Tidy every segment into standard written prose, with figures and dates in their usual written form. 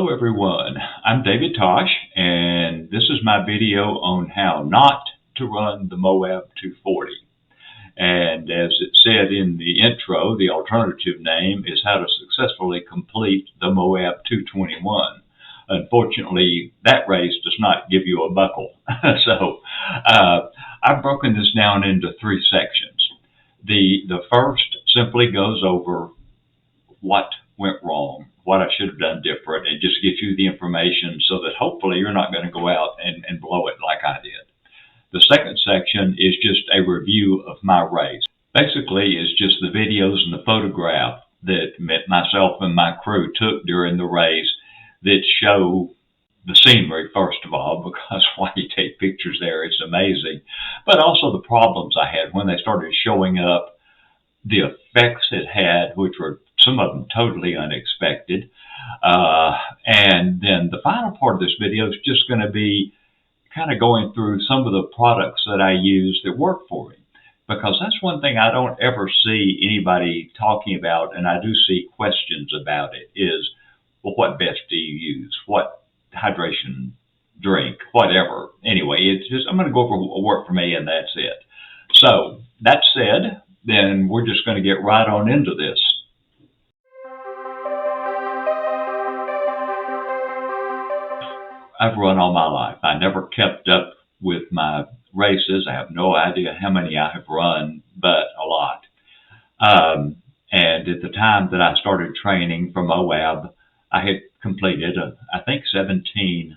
Hello everyone, I'm David Tosh and this is my video on how not to run the Moab 240. And as it said in the intro, the alternative name is how to successfully complete the Moab 221. Unfortunately, that race does not give you a buckle. So I've broken this down into three sections. The first simply goes over what went wrong, what I should have done different, and just get you the information so that hopefully you're not going to go out and blow it like I did. The second section is just a review of my race. Basically, it's just the videos and the photograph that myself and my crew took during the race that show the scenery, first of all, because while you take pictures there, it's amazing, but also the problems I had when they started showing up, the effects it had, which were some of them totally unexpected. And then the final part of this video is just going to be kind of going through some of the products that I use that work for me. Because that's one thing I don't ever see anybody talking about, and I do see questions about it, is, well, what best do you use? What hydration drink? Whatever. Anyway, it's just, I'm going to go over what worked for me, and that's it. So, that said, then we're just going to get right on into this. I've run all my life. I never kept up with my races. I have no idea how many I have run, but a lot. And at the time that I started training for Moab, I had completed, I think, 1700s.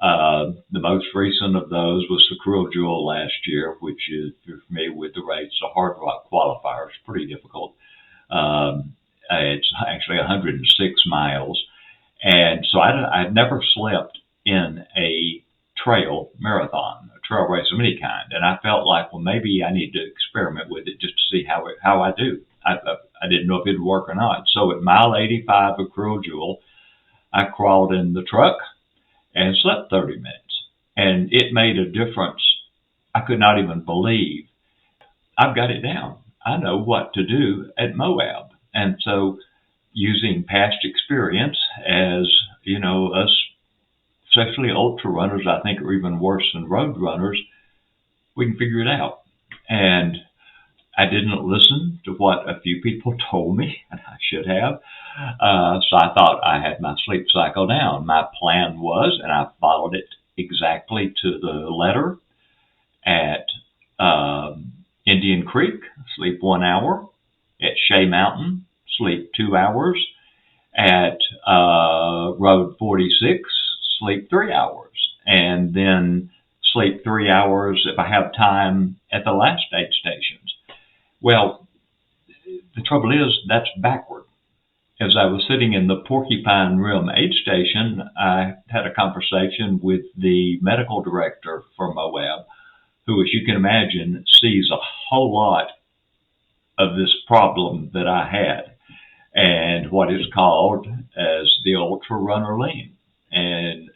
The most recent of those was the Krill Jewel last year, which is, if you're familiar with the race, a hard rock qualifier. It's pretty difficult. It's actually 106 miles. And so I'd never slept in a trail marathon, a trail race of any kind. And I felt like, well, maybe I need to experiment with it just to see how I do. I didn't know if it'd work or not. So at mile 85 of Krill Jewel, I crawled in the truck and slept 30 minutes. And it made a difference. I could not even believe I've got it down. I know what to do at Moab. And so using past experience, as you know, us especially ultra runners, I think, are even worse than road runners, we can figure it out. And I didn't listen to what a few people told me, and I should have. So I thought I had my sleep cycle down. My plan was, and I followed it exactly to the letter, at Indian Creek, sleep 1 hour. At Shea Mountain, sleep 2 hours. At Road 46, sleep 3 hours. And then sleep 3 hours if I have time at the last aid stations. Well, the trouble is, that's backward. As I was sitting in the Porcupine Rim aid station, I had a conversation with the medical director for Moab, who, as you can imagine, sees a whole lot of this problem that I had, and what is called as the ultra runner lean. And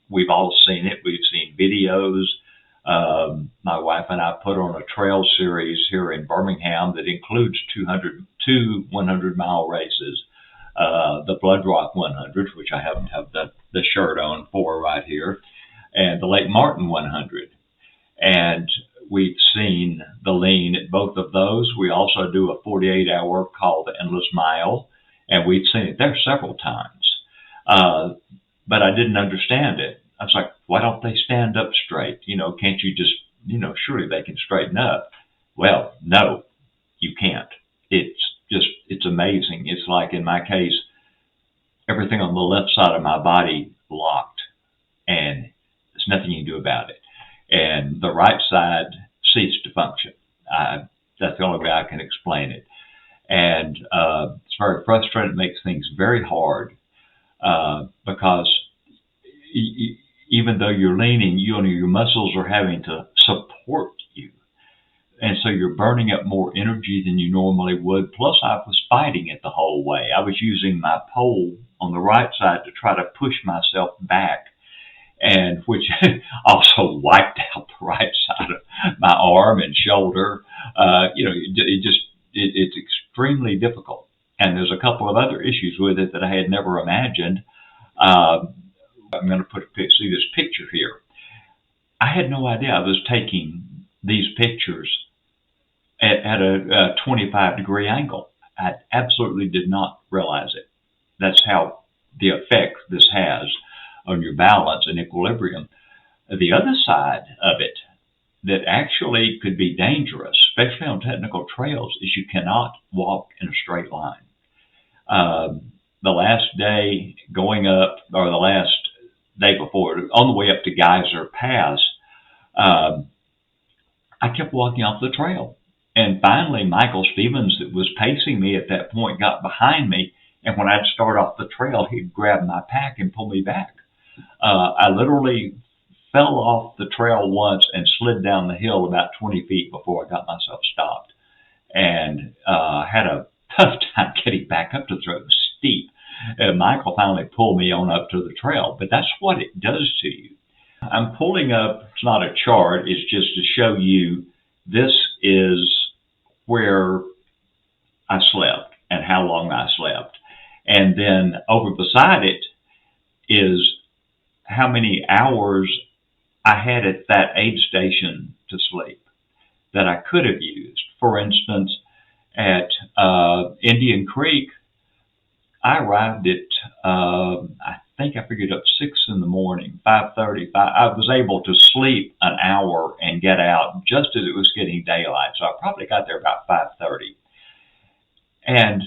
we've all seen it. We've seen videos. My wife and I put on a trail series here in Birmingham that includes two 100-mile races. The Blood Rock 100, which I happen to have the shirt on for right here, and the Lake Martin 100. And we've seen the lean at both of those. We also do a 48-hour called the Endless Mile, and we've seen it there several times. But I didn't understand it. I was like, why don't they stand up straight? You know, can't you just, surely they can straighten up. Well, no, you can't. It's amazing. It's like, in my case, everything on the left side of my body locked, and there's nothing you can do about it. And the right side ceased to function. That's the only way I can explain it. And it's very frustrating. It makes things very hard because even though you're leaning, your muscles are having to support you. And so you're burning up more energy than you normally would. Plus, I was fighting it the whole way. I was using my pole on the right side to try to push myself back, and which also wiped out the right side of my arm and shoulder. It's extremely difficult. And there's a couple of other issues with it that I had never imagined. I'm going to see this picture here. I had no idea I was taking these pictures at a 25-degree angle. I absolutely did not realize it. That's how the effect this has on your balance and equilibrium. The other side of it that actually could be dangerous, especially on technical trails, is you cannot walk in a straight line. The last day going up, or the last day before, on the way up to Geyser Pass, I kept walking off the trail. And finally, Michael Stevens, that was pacing me at that point, got behind me. And when I'd start off the trail, he'd grab my pack and pull me back. I literally fell off the trail once and slid down the hill about 20 feet before I got myself stopped. And had a tough time getting back up to the trail. It was steep. Michael finally pulled me on up to the trail. But that's what it does to you. I'm pulling up, it's not a chart, it's just to show you this is where I slept and how long I slept. And then over beside it is how many hours I had at that aid station to sleep that I could have used. For instance, at Indian Creek, I arrived at, I think I figured up 6 in the morning, 5:30. I was able to sleep an hour and get out just as it was getting daylight. So I probably got there about 5:30. And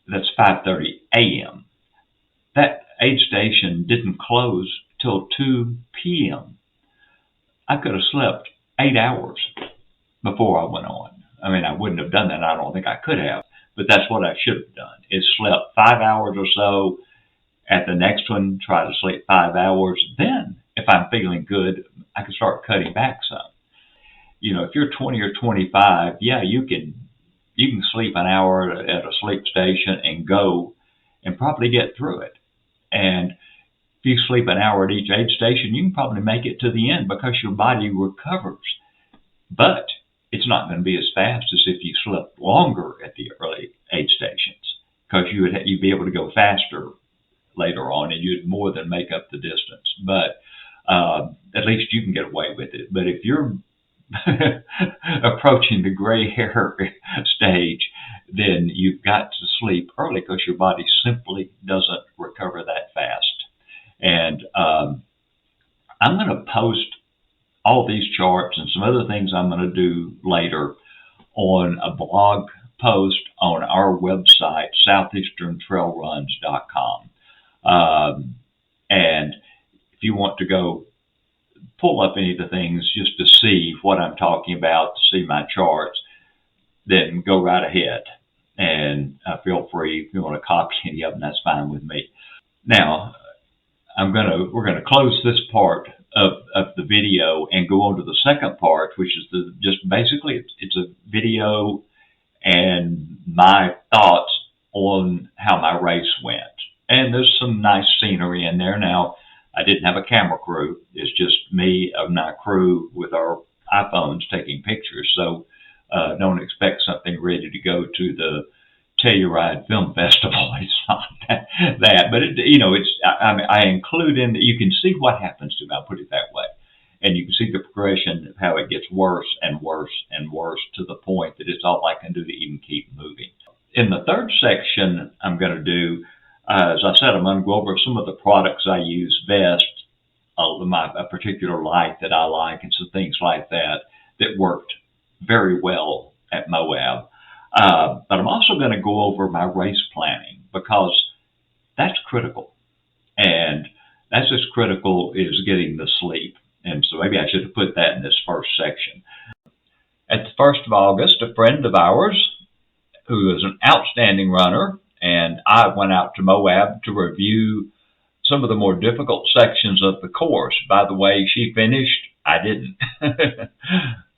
that's 5:30 a.m. That aid station didn't close till 2 p.m. I could have slept 8 hours before I went on. I mean, I wouldn't have done that. I don't think I could have. But that's what I should have done, is slept 5 hours or so. At the next one, try to sleep 5 hours. Then, if I'm feeling good, I can start cutting back some. You know, if you're 20 or 25, yeah, you can sleep an hour at a sleep station and go and probably get through it. And if you sleep an hour at each aid station, you can probably make it to the end because your body recovers. But it's not going to be as fast as if you slept longer at the early aid stations, because you'd be able to go faster later on, and you'd more than make up the distance. But at least you can get away with it. But if you're approaching the gray hair stage, then you've got to sleep early because your body simply doesn't recover that fast. And I'm going to post all these charts and some other things I'm going to do later on a blog post on our website, southeasterntrailruns.com. And if you want to go pull up any of the things just to see what I'm talking about, to see my charts, then go right ahead and feel free. If you want to copy any of them, that's fine with me. Now, we're gonna close this part of the video and go on to the second part, which is just basically it's a video and my thoughts on how my race went. And there's some nice scenery in there. Now, I didn't have a camera crew. It's just me and my crew with our iPhones taking pictures. So don't expect something ready to go to the Telluride Film Festival. It's not that, but I include in that you can see what happens to me. I'll put it that way, and you can see the progression of how it gets worse and worse and worse to the point that it's all I can do to even keep moving. In the third section, I'm going to do, as I said, I'm going to go over some of the products I use best, a particular light that I like, and some things like that worked very well at Moab. But I'm also going to go over my race planning, because that's critical. And that's as critical as getting the sleep. And so maybe I should have put that in this first section. At the 1st of August, a friend of ours, who is an outstanding runner, and I went out to Moab to review some of the more difficult sections of the course. By the way, she finished. I didn't.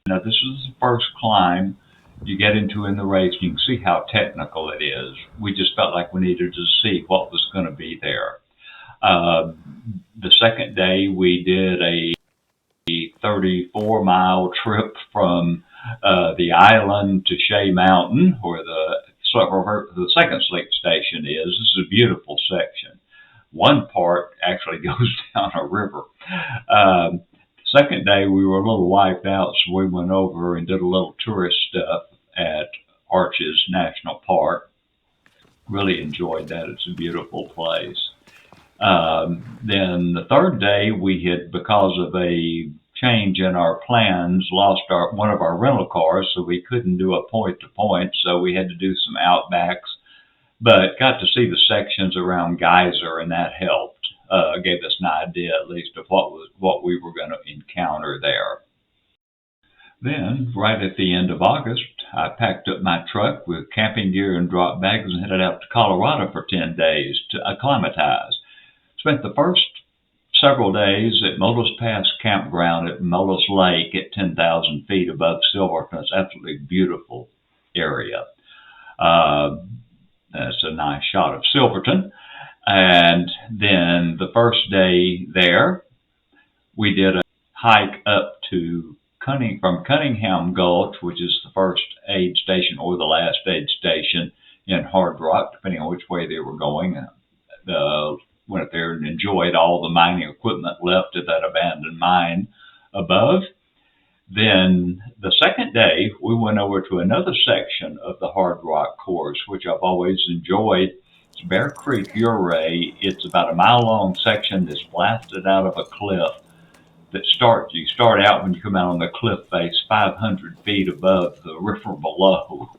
Now, this is the first climb you get into in the race. You can see how technical it is. We just felt like we needed to see what was going to be there. The second day, we did a 34-mile trip from the island to Shea Mountain, where the second sleep station is. This is a beautiful section. one part actually goes down a river. Um, Second day, we were a little wiped out, so we went over and did a little tourist stuff at Arches National Park. Really enjoyed that. It's a beautiful place. Then the third day, we had, because of a change in our plans, lost one of our rental cars, so we couldn't do a point to point. So we had to do some outbacks, but got to see the sections around Geyser, and that helped. Gave us an idea, at least, of what we were going to encounter there. Then, right at the end of August, I packed up my truck with camping gear and drop bags and headed out to Colorado for 10 days to acclimatize. Spent the first several days at Molas Pass Campground at Molas Lake at 10,000 feet above Silverton. It's an absolutely beautiful area. That's a nice shot of Silverton. And then the first day there, we did a hike up to from Cunningham Gulch, which is the first aid station or the last aid station in Hard Rock, depending on which way they were going. Went up there and enjoyed all the mining equipment left at that abandoned mine above. Then the second day, we went over to another section of the Hard Rock course, which I've always enjoyed. It's Bear Creek Ouray. It's about a mile-long section that's blasted out of a cliff that you start out when you come out on the cliff face 500 feet above the river below.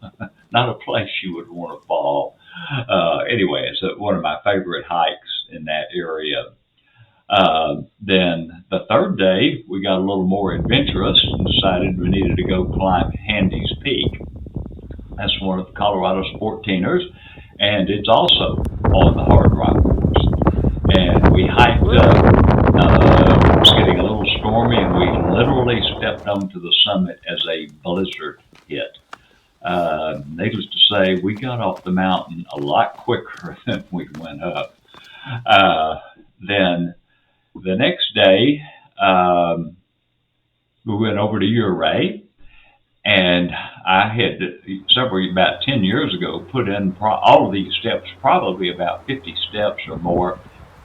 Not a place you would want to fall. Anyway, it's one of my favorite hikes in that area. Then the third day, we got a little more adventurous and decided we needed to go climb Handy's Peak. That's one of the Colorado Sporteeners, and it's also on the Hard Rock course. And we hiked up. It was getting a little stormy, and we literally stepped onto the summit as a blizzard hit. Needless to say, we got off the mountain a lot quicker than we went up. Then the next day, we went over to Ouray, and I had about 10 years ago put in all of these steps, probably about 50 steps or more,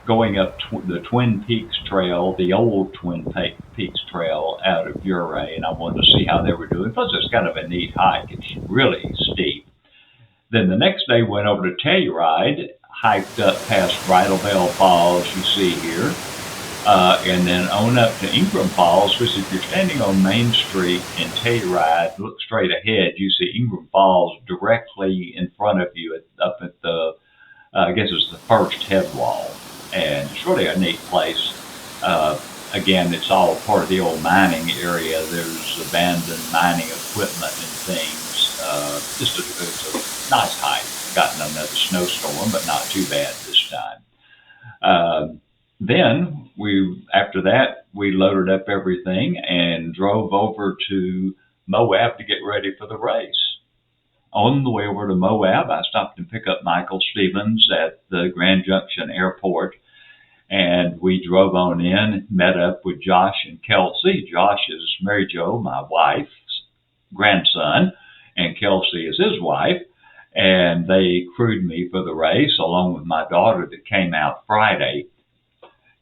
going up the Twin Peaks Trail, the old Twin Peaks Trail out of Ouray, and I wanted to see how they were doing. Plus, it's kind of a neat hike. It's really steep. Then the next day, went over to Telluride, hiked up past Bridal Veil Falls, you see here, and then on up to Ingram Falls, which if you're standing on Main Street in Telluride, look straight ahead, you see Ingram Falls directly in front of you up at the, I guess it's the first head wall. And it's really a neat place. Again, it's all part of the old mining area. There's abandoned mining equipment and things. It's a nice hike. Gotten another snowstorm, but not too bad this time. Then after that, we loaded up everything and drove over to Moab to get ready for the race. On the way over to Moab, I stopped and picked up Michael Stevens at the Grand Junction Airport, and we drove on in, met up with Josh and Kelsey. Josh is Mary Jo, my wife's grandson, and Kelsey is his wife, and they crewed me for the race along with my daughter that came out Friday.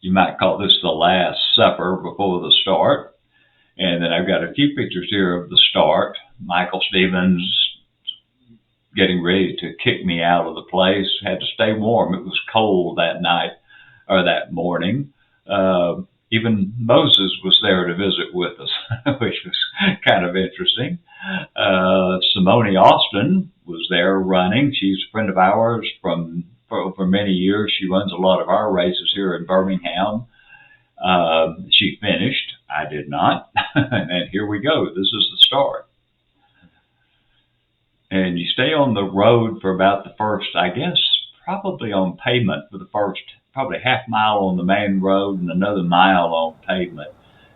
You might call this the last supper before the start. And then I've got a few pictures here of the start. Michael Stevens getting ready to kick me out of the place. Had to stay warm. It was cold that night or that morning. Even Moses was there to visit with us, which was kind of interesting. Simone Austin was there running. She's a friend of ours for many years. She runs a lot of our races here in Birmingham. She finished. I did not. And here we go. This is the start. And you stay on the road for about the first, I guess, probably on pavement for the first, probably half mile on the main road and another mile on pavement.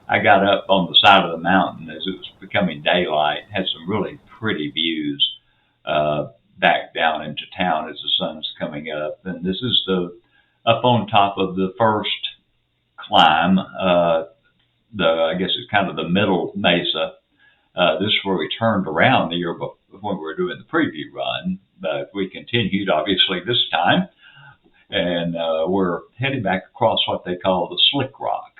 I got up on the side of the mountain as it was becoming daylight, had some really pretty views back down into town as the sun's coming up. And this is up on top of the first climb, I guess it's kind of the middle mesa. This is where we turned around the year before when we were doing the preview run, but we continued obviously this time. And we're heading back across what they call the Slick Rock.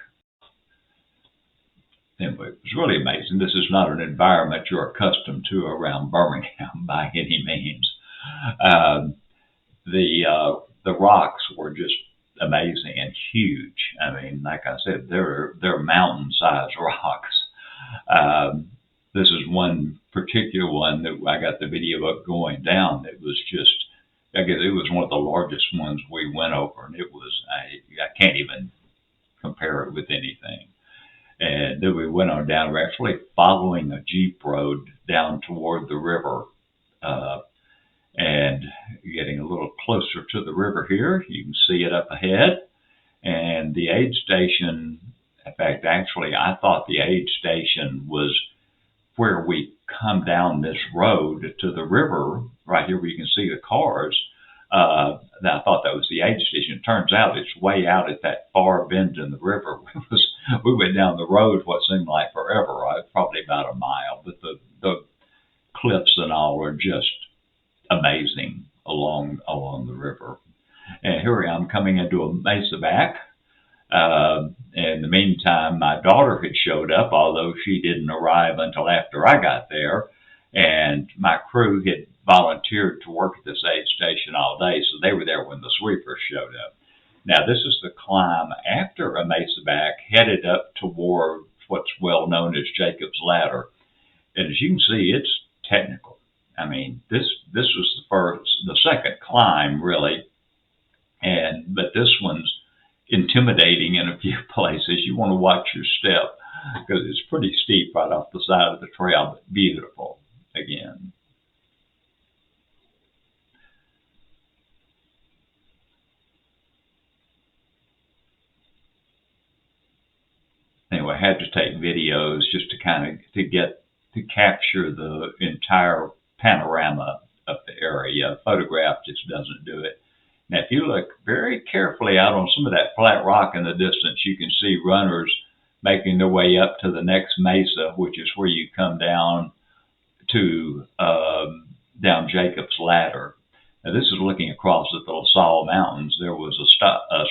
Anyway, it was really amazing. This is not an environment you're accustomed to around Birmingham by any means. Um, the rocks were just amazing and huge. I mean, like I said, they're mountain-sized rocks. Um, this is one particular one that I got the video of going down. It was just, I guess it was one of the largest ones we went over, and it was, I can't even compare it with anything. And then we went on down. We're actually following a Jeep road down toward the river, uh, and getting a little closer to the river here. You can see it up ahead. And the aid station, in fact, actually, I thought the aid station was where we come down this road to the river, right here where you can see the cars. I thought that was the aid station. It turns out it's way out at that far bend in the river. We went down the road what seemed like forever, right? Probably about a mile. But the cliffs and all are just amazing along the river. And here I am coming into a mesa back. In the meantime, my daughter had showed up, although she didn't arrive until after I got there. And my crew had volunteered to work at this aid station all day, so they were there when the sweepers showed up. Now, this is the climb after a mesa back, headed up toward what's well known as Jacob's Ladder. And as you can see, it's technical. I mean, this was the second climb, really. But this one's intimidating in a few places. You want to watch your step because it's pretty steep right off the side of the trail, but beautiful again. Anyway, I had to take videos just to to capture the entire panorama of the area. A photograph just doesn't do it. Now, if you look very carefully out on some of that flat rock in the distance, you can see runners making their way up to the next mesa, which is where you come down to down Jacob's Ladder. Now, this is looking across at the La Salle Mountains. There was a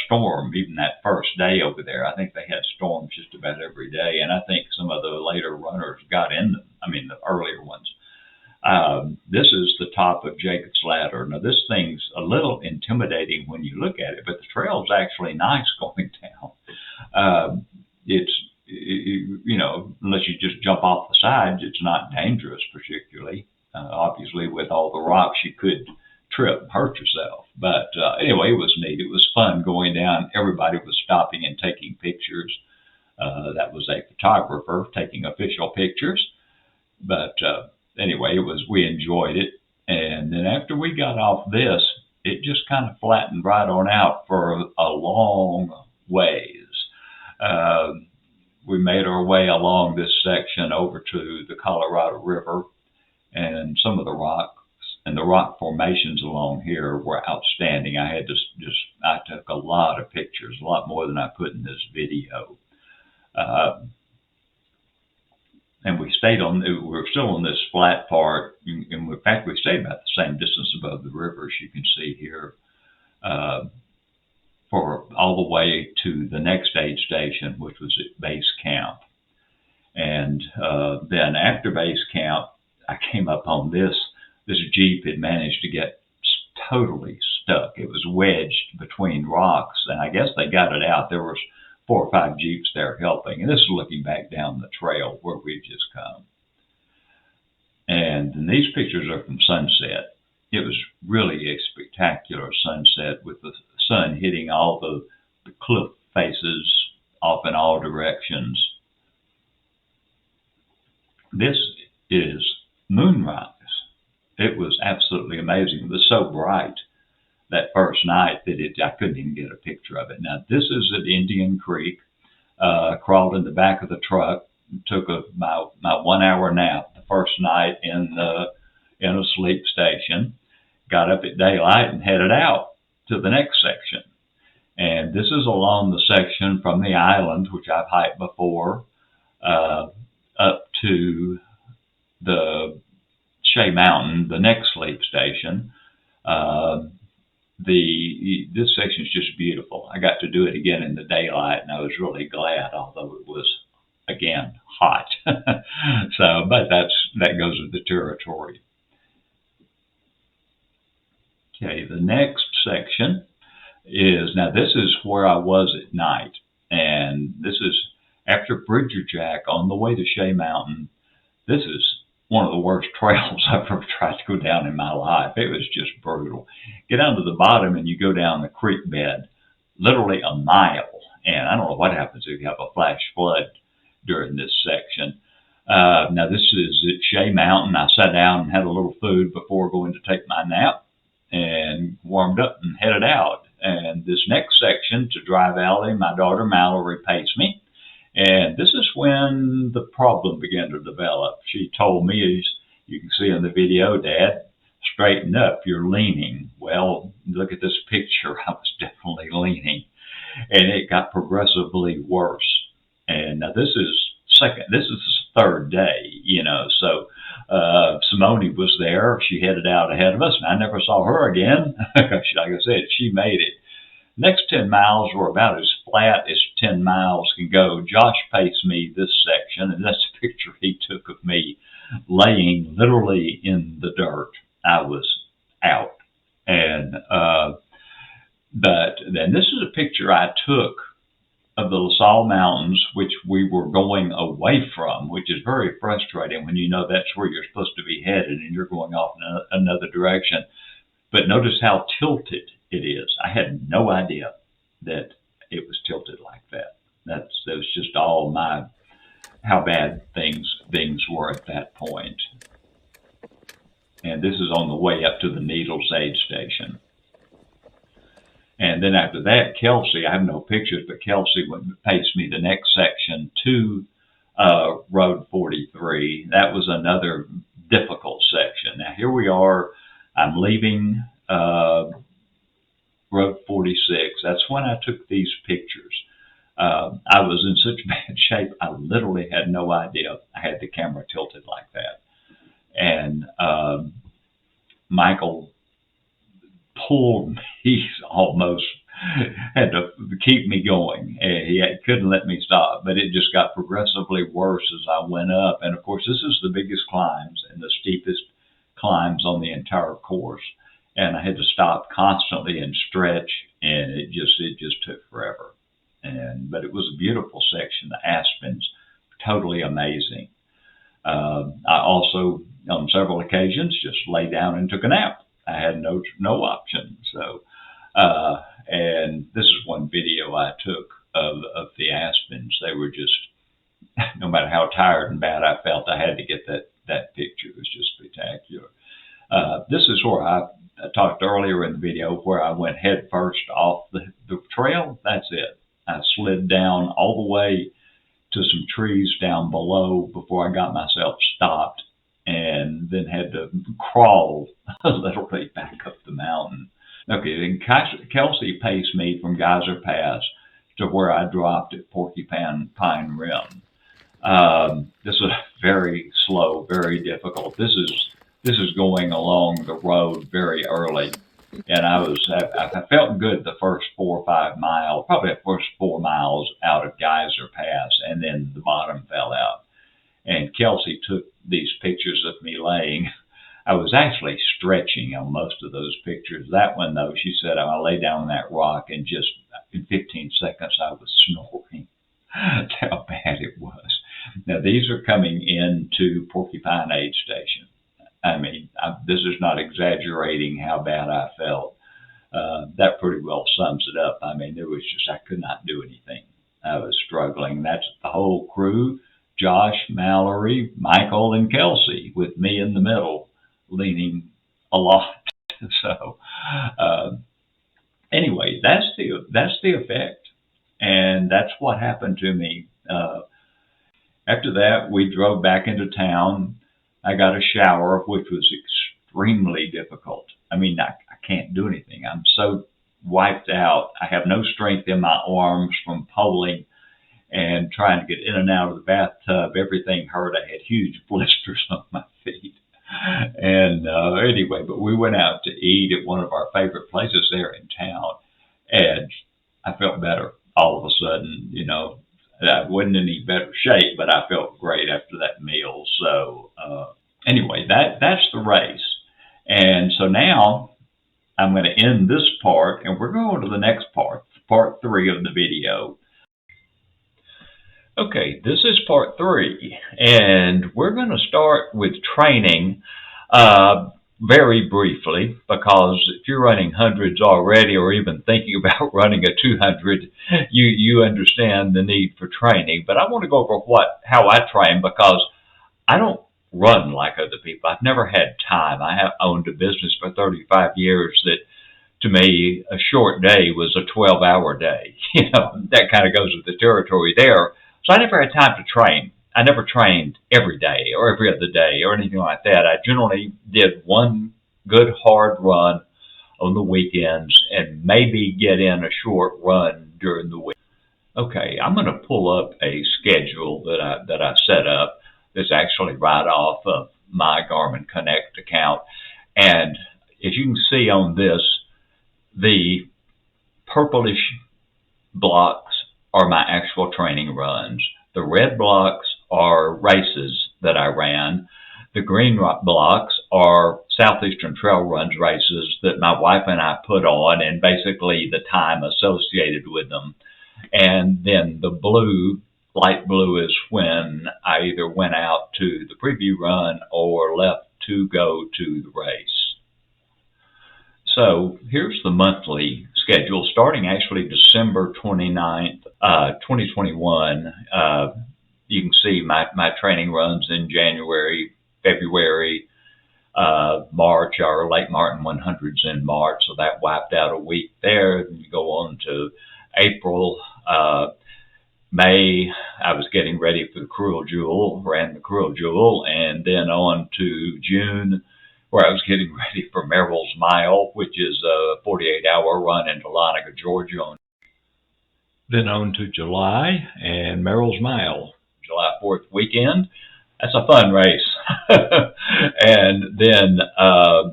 storm even that first day over there. I think they had storms just about every day, and I think some of the later runners got in them. I mean, the earlier ones. This is the top of Jacob's Ladder. Now, this thing's a little intimidating when you look at it, but the trail's actually nice going down. Unless you just jump off the sides, it's not dangerous particularly. Obviously, with all the rocks, you could trip and hurt yourself. But anyway, it was neat. It was fun going down. Everybody was stopping and taking pictures. That was a photographer taking official pictures. But anyway, we enjoyed it. And then after we got off this, it just kind of flattened right on out for a long ways. We made our way along this section over to the Colorado River, and some of the rocks and the rock formations along here were outstanding. I took a lot of pictures, a lot more than I put in this video. And we were still on this flat part. And in fact, we stayed about the same distance above the river, as you can see here, for all the way to the next aid station, which was at base camp. And then after base camp, I came up on this Jeep had managed to get totally stuck. It was wedged between rocks, and I guess they got it out. There was 4 or 5 Jeeps there helping. And this is looking back down the trail where we've just come. And these pictures are from sunset. It was really a spectacular sunset with the sun hitting all the cliff faces off in all directions. This is moonrise. It was absolutely amazing. It was so bright that first night that I couldn't even get a picture of it. Now, this is at Indian Creek. Crawled in the back of the truck, took my 1 hour nap the first night in a sleep station, got up at daylight and headed out to the next section. And this is along the section from the island, which I've hiked before, up to the Shea Mountain, the next sleep station. this section is just beautiful. I got to do it again in the daylight, and I was really glad, although it was again hot. So, but that goes with the territory. Okay, the next section is, now this is where I was at night, and this is after Bridger Jack on the way to Shea Mountain. This is one of the worst trails I've ever tried to go down in my life. It was just brutal. Get down to the bottom and you go down the creek bed, literally a mile. And I don't know what happens if you have a flash flood during this section. Now this is at Shea Mountain. I sat down and had a little food before going to take my nap and warmed up and headed out. And this next section to Dry Valley, my daughter Mallory paced me. And this is when the problem began to develop. She told me, as you can see in the video, Dad, straighten up, you're leaning. Well, look at this picture. I was definitely leaning. And it got progressively worse. And now this is the third day, so Simone was there. She headed out ahead of us, and I never saw her again. Like I said, she made it. Next 10 miles were about as flat as 10 miles can go. Josh paced me this section, and that's a picture he took of me laying literally in the dirt. I was out. And but then this is a picture I took of the La Salle Mountains, which we were going away from, which is very frustrating when you know that's where you're supposed to be headed and you're going off in another direction. But notice how tilted it is. I had no idea that it was tilted like that. That was just all how bad things were at that point. And this is on the way up to the Needles aid station. And then after that, Kelsey, I have no pictures, but Kelsey paced me the next section to Road 43. That was another difficult section. Now here we are. I'm leaving Road 46. That's when I took these pictures. I was in such bad shape, I literally had no idea I had the camera tilted like that. And Michael pulled me, almost had to keep me going. He couldn't let me stop, but it just got progressively worse as I went up. And of course, this is the biggest climbs and the steepest climbs on the entire course. And I had to stop constantly and stretch, and it just took forever. But it was a beautiful section. The aspens, totally amazing. I also, on several occasions, just lay down and took a nap. I had no option. So, and this is one video I took of the aspens. They were just, no matter how tired and bad I felt, I had to get that picture. It was just spectacular. This is where I talked earlier in the video where I went head first off the trail. That's it. I slid down all the way to some trees down below before I got myself stopped, and then had to crawl literally back up the mountain. Okay, then Kelsey paced me from Geyser Pass to where I dropped at Porcupine Pine Rim. This was very slow, very difficult. This is going along the road very early, and I felt good the first 4 or 5 miles, probably the first 4 miles out of Geyser Pass, and then the bottom fell out. And Kelsey took these pictures of me laying. I was actually stretching on most of those pictures. That one, though, she said I lay down on that rock and just in 15 seconds I was snoring. That's how bad it was. Now, these are coming into Porcupine Aid Station. I mean, this is not exaggerating how bad I felt. That pretty well sums it up. I mean, I could not do anything. I was struggling. That's the whole crew, Josh, Mallory, Michael, and Kelsey, with me in the middle, leaning a lot. So, anyway, that's the effect. And that's what happened to me. After that, we drove back into town. I got a shower, which was extremely difficult. I mean, I can't do anything. I'm so wiped out. I have no strength in my arms from poling and trying to get in and out of the bathtub. Everything hurt. I had huge blisters on my feet. And anyway, but we went out to eat at one of our favorite places there in town, and I felt better all of a sudden. I wasn't in any better shape, but I felt great after that meal. So anyway, that's the race. And so now I'm going to end this part, and we're going to the next part 3 of the video. Okay, this is part 3, and we're going to start with training very briefly, because if you're running hundreds already, or even thinking about running a 200, you understand the need for training. But I want to go over how I train, because I don't run like other people. I've never had time. I have owned a business for 35 years that, to me, a short day was a 12-hour day. That kind of goes with the territory there. So I never had time to train. I never trained every day or every other day or anything like that. I generally did one good hard run on the weekends and maybe get in a short run during the week. Okay, I'm going to pull up a schedule that I set up that's actually right off of my Garmin Connect account. And as you can see on this, the purplish blocks are my actual training runs. The red blocks are races that I ran. The green blocks are Southeastern Trail Runs races that my wife and I put on, and basically the time associated with them. And then the blue, light blue, is when I either went out to the preview run or left to go to the race. So here's the monthly schedule, starting actually December 29th, 2021. You can see my training runs in January, February, March. Our Lake Martin 100s in March, so that wiped out a week there. And you go on to April, May. I was getting ready for the Cruel Jewel, ran the Cruel Jewel, and then on to June, where I was getting ready for Merrill's Mile, which is a 48-hour run in Dahlonega, Georgia. Then on to July and Merrill's Mile, July 4th weekend. That's a fun race. And then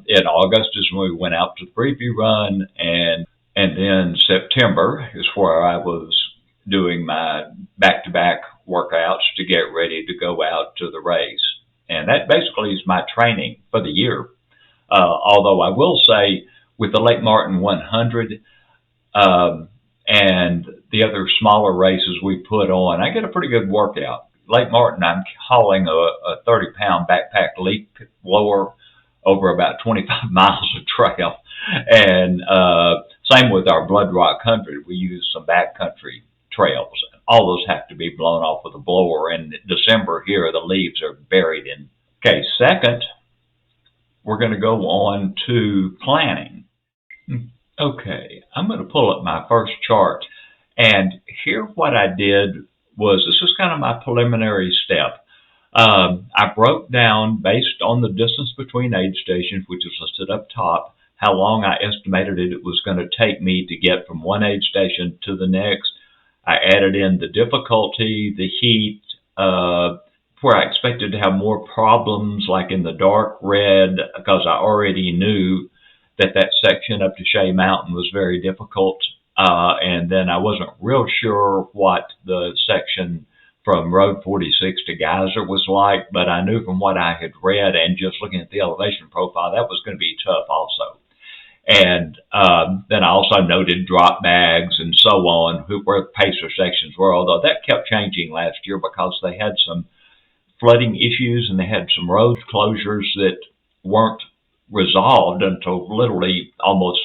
in August is when we went out to the preview run, and then September is where I was doing my back-to-back workouts to get ready to go out to the race. And that basically is my training for the year. Although I will say, with the Lake Martin 100 and the other smaller races we put on, I get a pretty good workout. Lake Martin, I'm hauling a 30-pound backpack leaf blower over about 25 miles of trail. And same with our Blood Rock 100. We use some backcountry trails. All those have to be blown off with a blower. In December here, the leaves are buried in. Okay, second, we're going to go on to planning. Okay, I'm going to pull up my first chart. And here what I did was, this is kind of my preliminary step. I broke down, based on the distance between aid stations, which is listed up top, how long I estimated it was going to take me to get from one aid station to the next. I added in the difficulty, the heat, where I expected to have more problems, like in the dark red, because I already knew that section up to Shea Mountain was very difficult. And then I wasn't real sure what the section from Road 46 to Geyser was like, but I knew from what I had read and just looking at the elevation profile, that was going to be tough also. And then I also noted drop bags and so on, where the pacer sections were, although that kept changing last year because they had some flooding issues and they had some road closures that weren't resolved until literally almost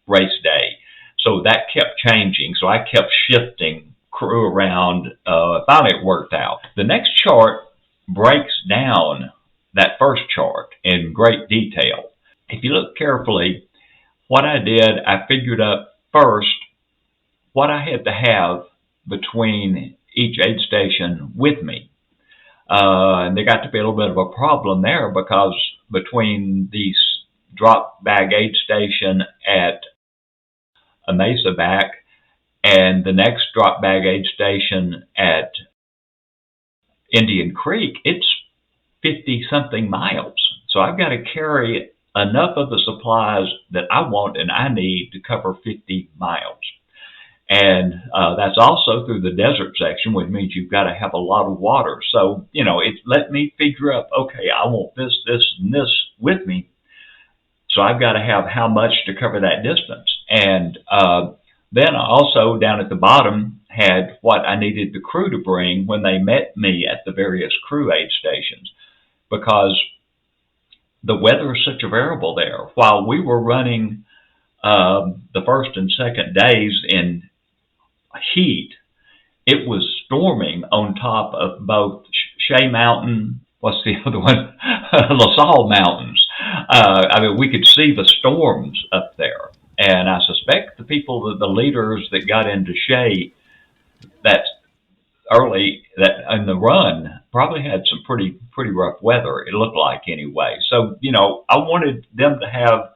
race day. So that kept changing. So I kept shifting crew around. Finally, it worked out. The next chart breaks down that first chart in great detail. If you look carefully, what I did, I figured up first what I had to have between each aid station with me. And there got to be a little bit of a problem there, because between the drop bag aid station at a Mesa back and the next drop bag aid station at Indian Creek, it's 50-something miles. So I've got to carry enough of the supplies that I want and I need to cover 50 miles. And that's also through the desert section, which means you've got to have a lot of water. So, it let me figure out, okay, I want this, this, and this with me. So I've got to have how much to cover that distance. And then I also down at the bottom had what I needed the crew to bring when they met me at the various crew aid stations, because the weather is such a variable there. While we were running the first and second days in heat, it was storming on top of both Shea Mountain, what's the other one? La Salle Mountains. We could see the storms up there. And I suspect the leaders that got into Shea that in the run probably had some pretty rough weather, it looked like anyway. So, I wanted them to have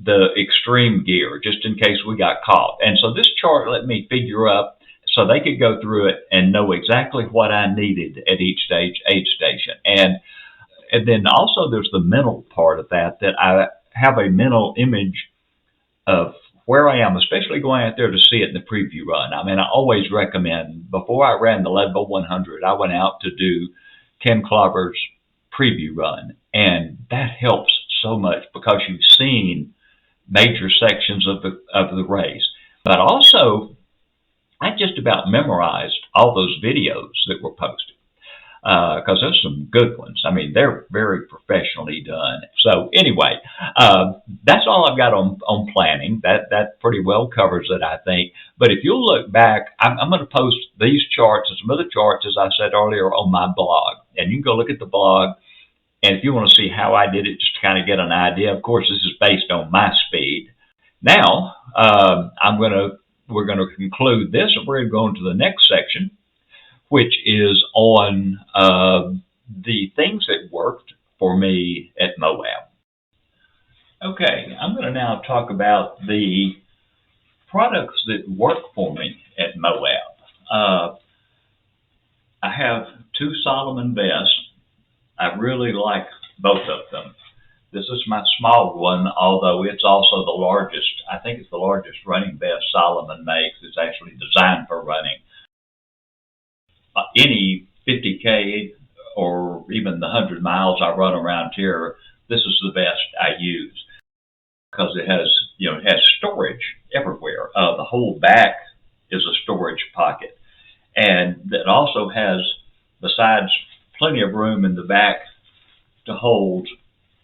the extreme gear just in case we got caught. And so this chart let me figure up so they could go through it and know exactly what I needed at each aid station. And then also there's the mental part of that I have a mental image of where I am, especially going out there to see it in the preview run. I always recommend, before I ran the Leadville 100, I went out to do Ken Clobber's preview run. And that helps so much because you've seen major sections of the race. But also, I just about memorized all those videos that were posted, because there's some good ones. They're very professionally done. So anyway, that's all I've got on planning. That pretty well covers it, I think. But if you'll look back, I'm going to post these charts and some other charts, as I said earlier, on my blog. And you can go look at the blog. And if you want to see how I did it, just to kind of get an idea, of course, this is based on my speed. Now, we're going to conclude this, and we're going to go into the next section, which is on the things that worked for me at Moab. Okay, I'm going to now talk about the products that work for me at Moab. I have two Salomon vests. I really like both of them. This is my small one, although it's also the largest. I think it's the largest running vest Salomon makes. It's actually designed for running. Any 50K or even the 100 miles I run around here, this is the vest I use because it has storage everywhere. The whole back is a storage pocket, and it also has, besides plenty of room in the back to hold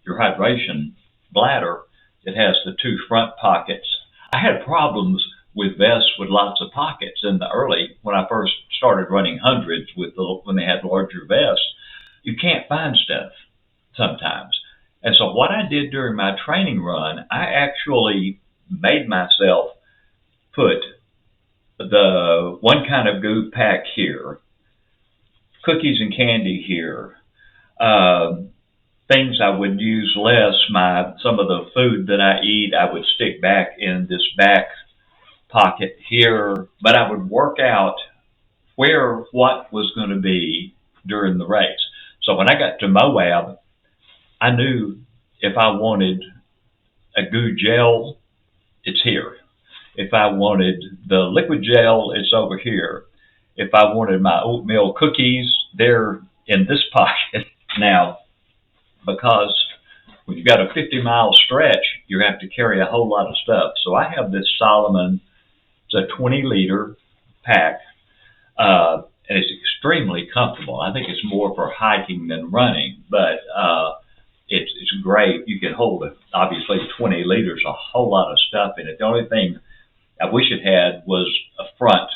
your hydration bladder, it has the two front pockets. I had problems with vests with lots of pockets when I first started running hundreds when they had larger vests. You can't find stuff sometimes. And so what I did during my training run, I actually made myself put the one kind of goo pack here, cookies and candy here, things I would use less, some of the food that I eat, I would stick back in this back pocket here, but I would work out what was going to be during the race. So when I got to Moab, I knew if I wanted a goo gel, it's here. If I wanted the liquid gel, it's over here. If I wanted my oatmeal cookies, they're in this pocket. Now, because when you've got a 50-mile stretch, you have to carry a whole lot of stuff. So I have this Salomon, it's a 20-liter pack, and it's extremely comfortable. I think it's more for hiking than running, but it's great. You can hold it. Obviously, 20 liters, a whole lot of stuff in it. The only thing I wish it had was a front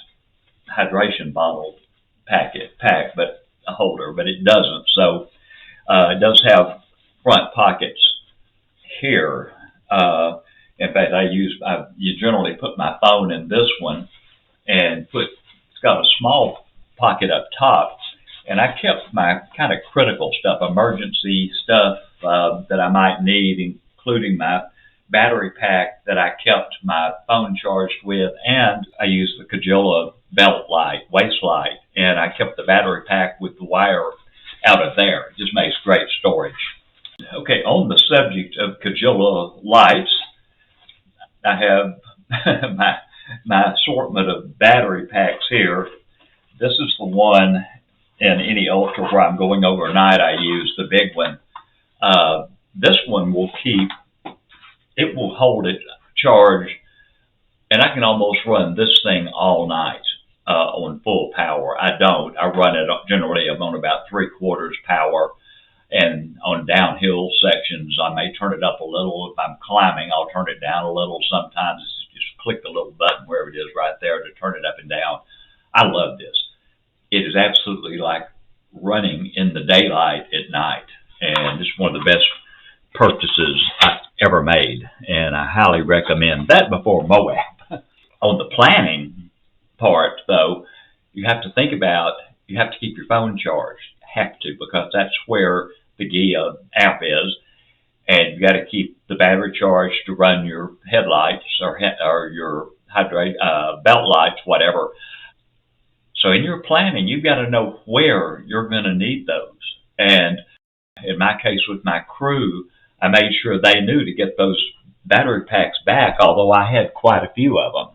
hydration bottle pack, but a holder, but it doesn't. So it does have front pockets here. In fact, you generally put my phone in this one, and it's got a small pocket up top, and I kept my kind of critical stuff, emergency stuff that I might need, including my battery pack that I kept my phone charged with, and I used the Kajula belt light, waist light, and I kept the battery pack with the wire out of there. It just makes great storage. Okay, on the subject of Kajula lights, I have my assortment of battery packs here. This is the one in any Ultra where I'm going overnight. I use the big one. This one will it will hold it charged, and I can almost run this thing all night on full power. I don't. I run it generally I'm on about 3/4 power, and on downhill sections, I may turn it up a little. If I'm climbing, I'll turn it down a little. Sometimes just click the little button wherever it is right there to turn it up and down. I love this. It is absolutely like running in the daylight at night, and it's one of the best purchases I ever made, and I highly recommend that before Moab. On the planning part, though, you have to think about, you have to keep your phone charged. Have to, because that's where the Gia app is, and you got to keep the battery charged to run your headlights or your belt lights, whatever. So in your planning, you've got to know where you're going to need those. And in my case with my crew, I made sure they knew to get those battery packs back, although I had quite a few of them.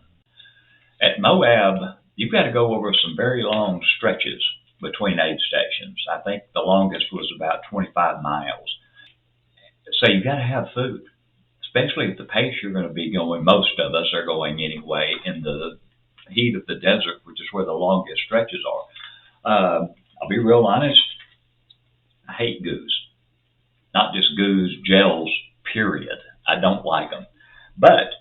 At Moab, you've got to go over some very long stretches between aid stations. I think the longest was about 25 miles. So you've got to have food, especially at the pace you're going to be going. Most of us are going anyway in the heat of the desert, which is where the longest stretches are. I'll be real honest, I hate goos. Not just goos, gels, period. I don't like them. But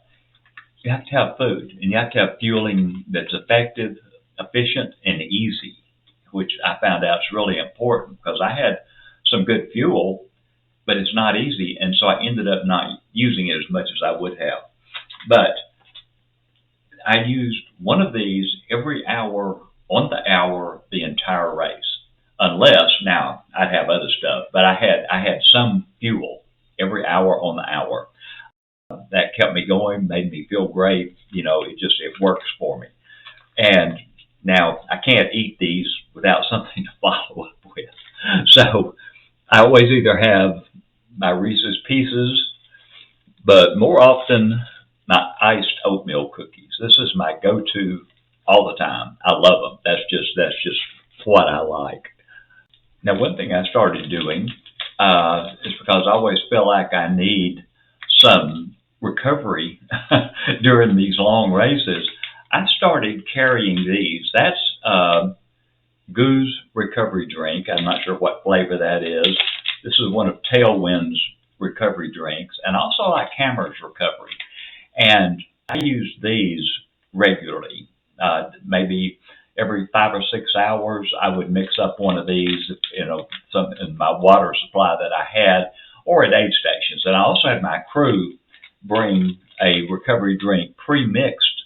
you have to have food, and you have to have fueling that's effective, efficient, and easy, which I found out is really important because I had some good fuel, but it's not easy, and so I ended up not using it as much as I would have. But I used one of these every hour, on the hour, the entire race. Unless, now, I'd have other stuff, but I had some fuel every hour on the hour. That kept me going, made me feel great. It works for me. And now I can't eat these without something to follow up with. So I always either have my Reese's Pieces, but more often my iced oatmeal cookies. This is my go-to all the time. I love them. That's just what I like. Now, one thing I started doing is because I always feel like I need some recovery during these long races, I started carrying these. That's Goo's recovery drink. I'm not sure what flavor that is. This is one of Tailwind's recovery drinks, and also like Hammer's recovery. And I use these regularly. Maybe every 5 or 6 hours, I would mix up one of these, some in my water supply that I had, or at aid stations. And I also had my crew bring a recovery drink pre-mixed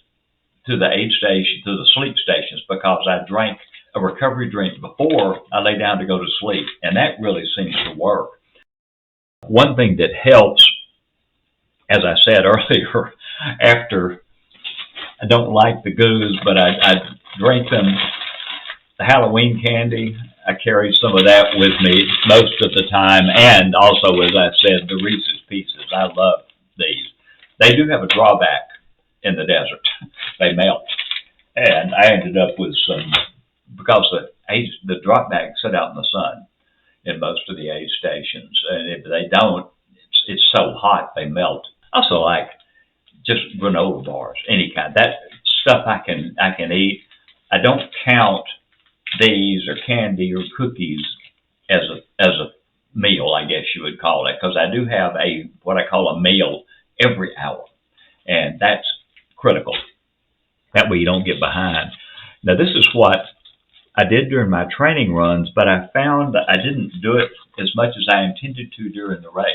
to the aid station, to the sleep stations, because I drank a recovery drink before I lay down to go to sleep, and that really seems to work. One thing that helps, as I said earlier, after I don't like the goos, but I drink them. The Halloween candy, I carry some of that with me most of the time, and also, as I said, the Reese's Pieces. I love these. They do have a drawback in the desert. They melt. And I ended up with some, because the drop bags sit out in the sun in most of the aid stations. And if they don't, it's so hot they melt. I also like just granola bars, any kind. That stuff I can eat. I don't count these or candy or cookies as a meal, I guess you would call it, because I do have what I call a meal every hour, and that's critical. That way you don't get behind. Now, this is what I did during my training runs, but I found that I didn't do it as much as I intended to during the race.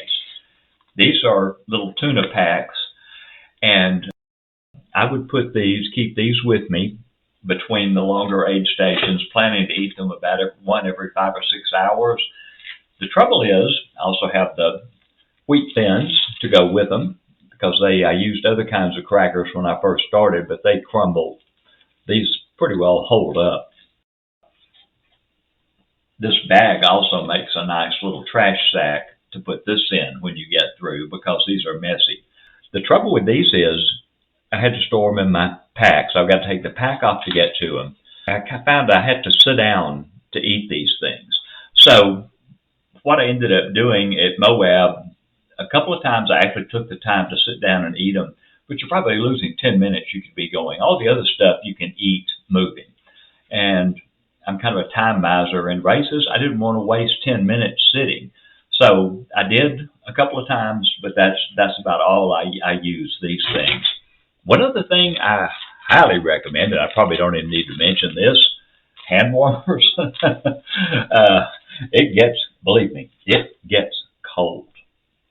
These are little tuna packs, and I would keep these with me between the longer aid stations, planning to eat them about one every 5 or 6 hours. The trouble is, I also have the wheat thins to go with them, because I used other kinds of crackers when I first started, but they crumbled. These pretty well hold up. This bag also makes a nice little trash sack to put this in when you get through because these are messy. The trouble with these is I had to store them in my pack, so I've got to take the pack off to get to them. I found I had to sit down to eat these things. So what I ended up doing at Moab, a couple of times I actually took the time to sit down and eat them, but you're probably losing 10 minutes you could be going. All the other stuff you can eat moving. And I'm kind of a time miser in races. I didn't want to waste 10 minutes sitting. So I did a couple of times, but that's about all I use these things. One other thing I highly recommend, and I probably don't even need to mention this, hand warmers. It gets, believe me, it gets cold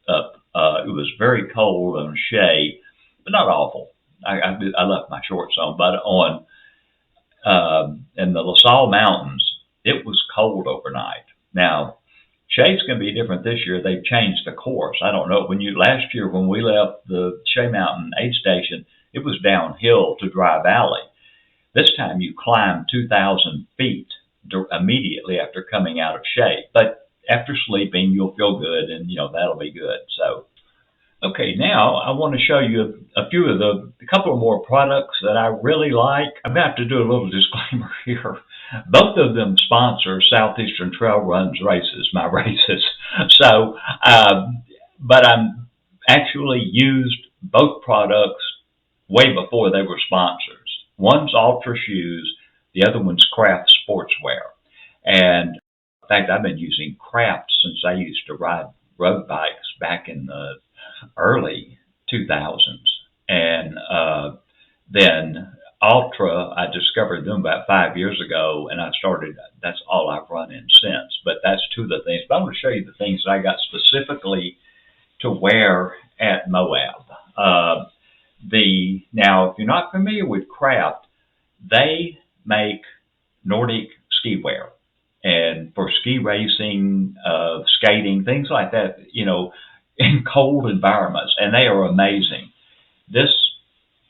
up. It was very cold on Shea, but not awful. I left my shorts on, but on in the La Salle Mountains, it was cold overnight. Now, Shea's going to be different this year. They've changed the course. I don't know. Last year when we left the Shea Mountain aid station, it was downhill to Dry Valley. This time you climb 2,000 feet immediately after coming out of Shea. But after sleeping, you'll feel good, and that'll be good. So, okay, now I want to show you a couple of more products that I really like. I'm going to have to do a little disclaimer here. Both of them sponsor Southeastern Trail Runs races, my races. So, but I'm actually used both products way before they were sponsors. One's Altra Shoes, the other one's Craft Sportswear. And in fact, I've been using Craft since I used to ride road bikes back in the early 2000s. And then Altra, I discovered them about 5 years ago, and that's all I've run in since. But that's two of the things. But I'm going to show you the things that I got specifically to wear at Moab. Now, if you're not familiar with Craft, they make Nordic ski wear. And for ski racing, skating, things like that, in cold environments, and they are amazing. This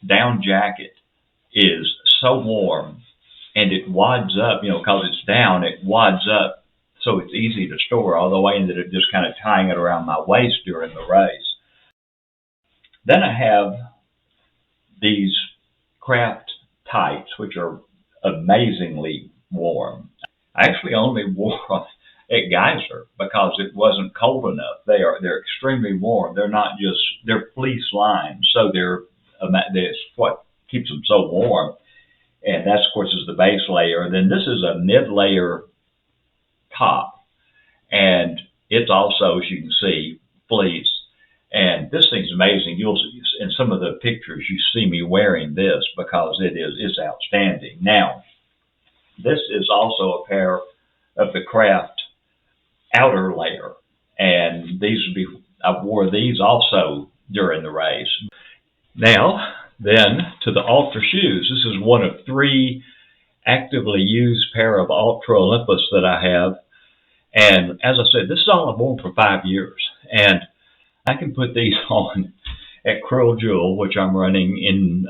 down jacket is so warm, and it wads up, because it's down, it wads up, so it's easy to store, although I ended up just kind of tying it around my waist during the race. Then I have these Craft tights, which are amazingly warm. I actually only wore them at Geyser because it wasn't cold enough. They're extremely warm. They're fleece lined, so that's what keeps them so warm. And that, of course, is the base layer. And then this is a mid-layer top, and it's also, as you can see, fleece. And this thing's amazing. In some of the pictures, you see me wearing this because it's outstanding. Now, this is also a pair of the Craft outer layer, and I wore these also during the race. Now, then to the Altra shoes. This is one of 3 actively used pair of Altra Olympus that I have, and as I said, this is all I've worn for 5 years, and I can put these on at Krill Jewel, which I'm running in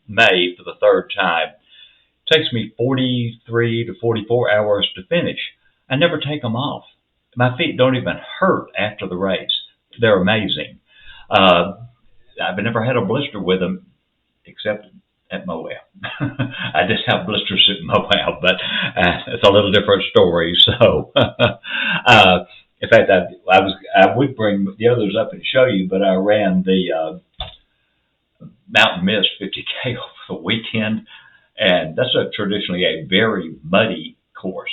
May for the 3rd time. It takes me 43 to 44 hours to finish. I never take them off. My feet don't even hurt after the race. They're amazing. I've never had a blister with them except at Moab. I just have blisters at Moab, but it's a little different story. So, in fact, I would bring the others up and show you, but I ran the Mountain Mist 50K over the weekend, and that's traditionally a very muddy course.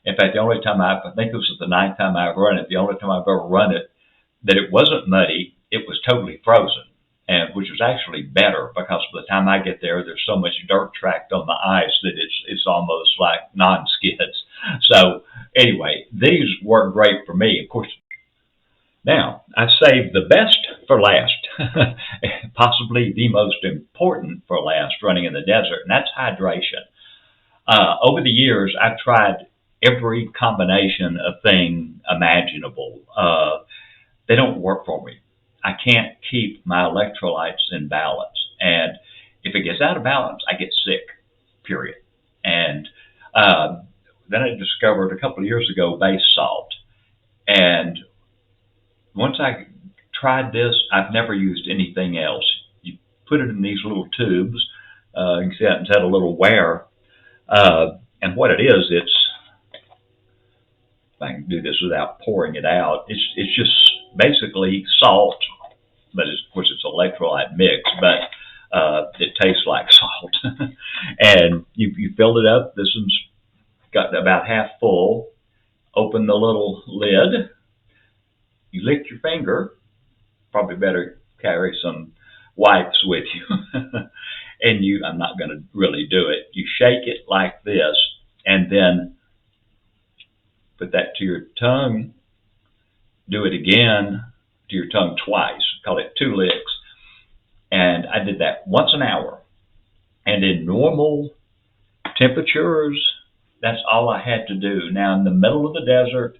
In fact, the only time I think this was the 9th time I've run it, the only time I've ever run it, that it wasn't muddy, it was totally frozen, and which was actually better because by the time I get there, there's so much dirt tracked on the ice that it's almost like non-skids. So anyway, these work great for me, of course. Now, I saved the best for last, possibly the most important for last running in the desert, and that's hydration. Over the years, I've tried every combination of thing imaginable. They don't work for me. I can't keep my electrolytes in balance. And if it gets out of balance, I get sick, period. And then I discovered a couple of years ago base salt. And once I tried this, I've never used anything else. You put it in these little tubes. You can see it's had a little wear. And what it is, if I can do this without pouring it out, it's just basically salt, but of course it's electrolyte mix, but it tastes like salt. And you filled it up. This one's got about half full. Open the little lid. You lick your finger. Probably better carry some wipes with you. And I'm not going to really do it. You shake it like this, and then put that to your tongue. Do it again to your tongue twice. Call it 2 licks. And I did that once an hour. And in normal temperatures, that's all I had to do. Now, in the middle of the desert,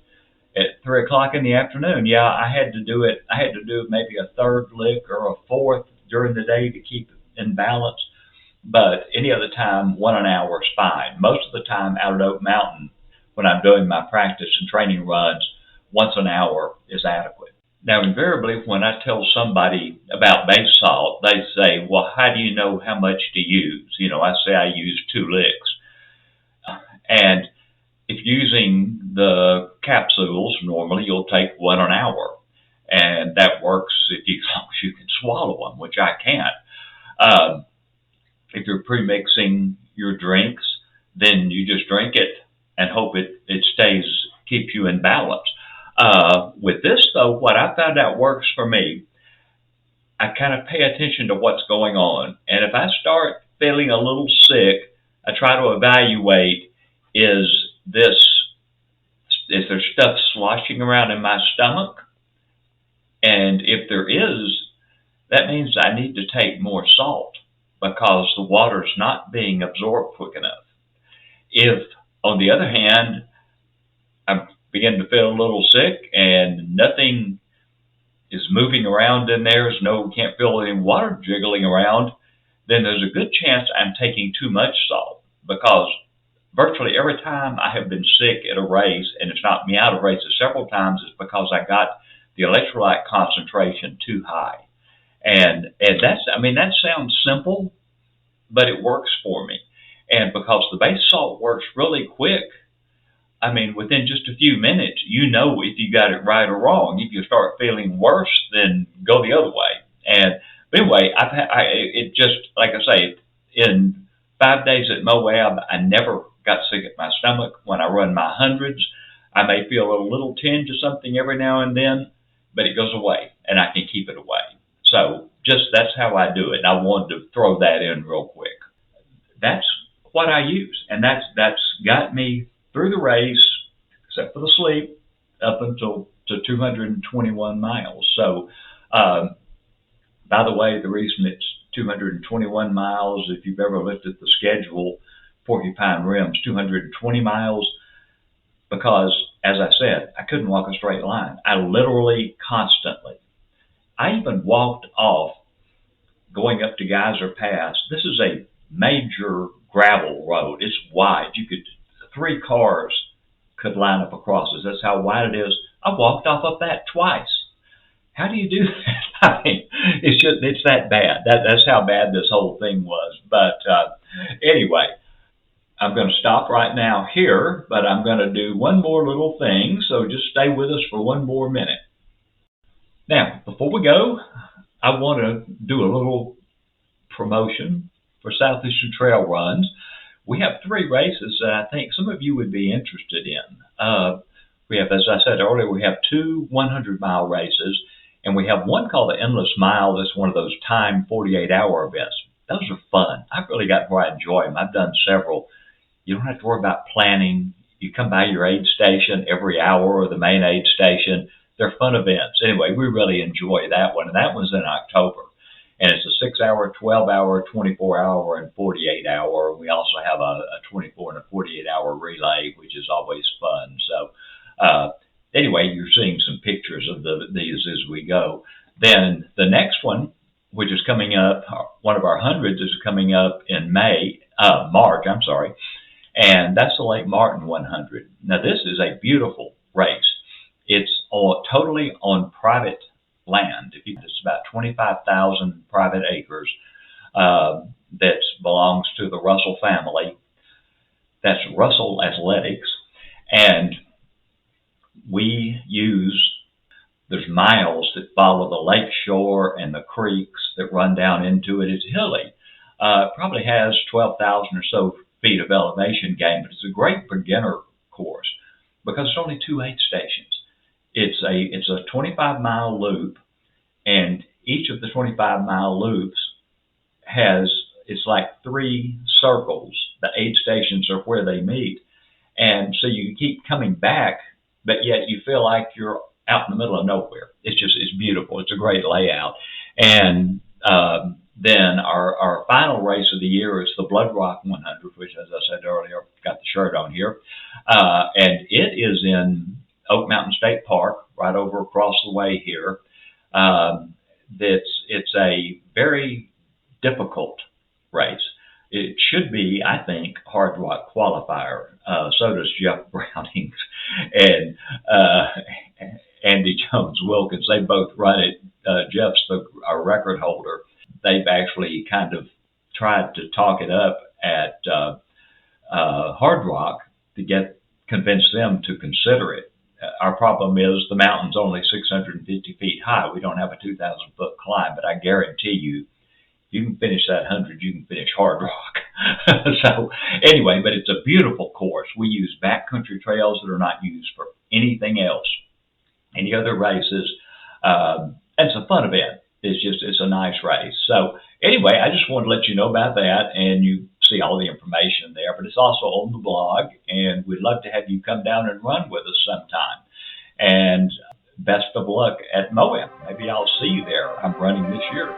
at 3 o'clock in the afternoon, yeah, I had to do it. I had to do maybe a 3rd lick or a 4th during the day to keep it in balance. But any other time, 1 an hour is fine. Most of the time out at Oak Mountain, when I'm doing my practice and training runs, once an hour is adequate. Now, invariably, when I tell somebody about base salt, they say, well, how do you know how much to use? I say I use 2 licks. And if using the capsules, normally you'll take 1 an hour. And that works as long as you can swallow them, which I can't. If you're pre-mixing your drinks, then you just drink it and hope it keeps you in balance. With this, though, what I found out works for me, I kind of pay attention to what's going on. And if I start feeling a little sick, I try to evaluate, is there stuff sloshing around in my stomach? And if there is, that means I need to take more salt because the water's not being absorbed quick enough. If, on the other hand, I begin to feel a little sick and nothing is moving around in there, can't feel any water jiggling around, then there's a good chance I'm taking too much salt, because virtually every time I have been sick at a race, and it's knocked me out of races several times, it's because I got the electrolyte concentration too high. And that sounds simple, but it works for me. And because the base salt works really quick, within just a few minutes, if you got it right or wrong. If you start feeling worse, then go the other way. But anyway, it just, like I say, in 5 days at Moab, I never got sick at my stomach. When I run my hundreds, I may feel a little tinge of something every now and then, but it goes away, and I can keep it away. So that's how I do it. And I wanted to throw that in real quick. That's what I use, and that's got me through the race, except for the sleep, up until to 221 miles. So, by the way, the reason it's 221 miles, if you've ever looked at the schedule, Porcupine Rim's 220 miles, because, as I said, I couldn't walk a straight line. I literally constantly. I even walked off going up to Geyser Pass. This is a major gravel road. It's wide. 3 cars could line up across it. That's how wide it is. I walked off of that twice. How do you do that? It's that bad. That's how bad this whole thing was. But anyway, I'm going to stop right now here, but I'm going to do one more little thing, so just stay with us for 1 more minute. Now, before we go, I want to do a little promotion for Southeastern Trail Runs. We have 3 races that I think some of you would be interested in. We have, as I said earlier, we have 2 100-mile races, and we have one called the Endless Mile. That's one of those timed 48-hour events. Those are fun. I've really got where I enjoy them. I've done several. You don't have to worry about planning. You come by your aid station every hour, or the main aid station. They're fun events. Anyway, we really enjoy that one, and that one's in October. And it's a 6-hour, 12-hour, 24-hour, and 48-hour. We also have a 24 and a 48-hour relay, which is always fun. So anyway, you're seeing some pictures of these as we go. Then the next one, which is coming up, one of our hundreds is coming up in March, and that's the Lake Martin 100. Now, this is a beautiful race. it's totally on private land. It's about 25,000 private acres that belongs to the Russell family. That's Russell Athletics, and there's miles that follow the lake shore and the creeks that run down into it. It's hilly. Probably has 12,000 or so feet of elevation gain, but it's a great beginner course because it's only two aid stations. It's a 25-mile loop, and each of the 25-mile loops it's like three circles. The aid stations are where they meet, and so you keep coming back, but yet you feel like you're out in the middle of nowhere. It's beautiful. It's a great layout. And then our final race of the year is the Blood Rock 100, which, as I said earlier, I've got the shirt on here. And it is in Oak Mountain State Park, right over across the way here. It's a very difficult race. It should be, I think, Hard Rock qualifier. So does Jeff Brownings and Andy Jones Wilkins. They both run it. Jeff's our record holder. They've actually kind of tried to talk it up at Hard Rock to convince them to consider it. Our problem is the mountain's only 650 feet high. We don't have a 2,000-foot climb, but I guarantee you can finish that 100, you can finish Hard Rock. So anyway, but it's a beautiful course. We use backcountry trails that are not used for anything else, any other races. It's a fun event. It's a nice race. So anyway, I just wanted to let you know about that, and you see all the information there, but it's also on the blog, and we'd love to have you come down and run with us sometime. And best of luck at Moab. Maybe I'll see you there. I'm running this year.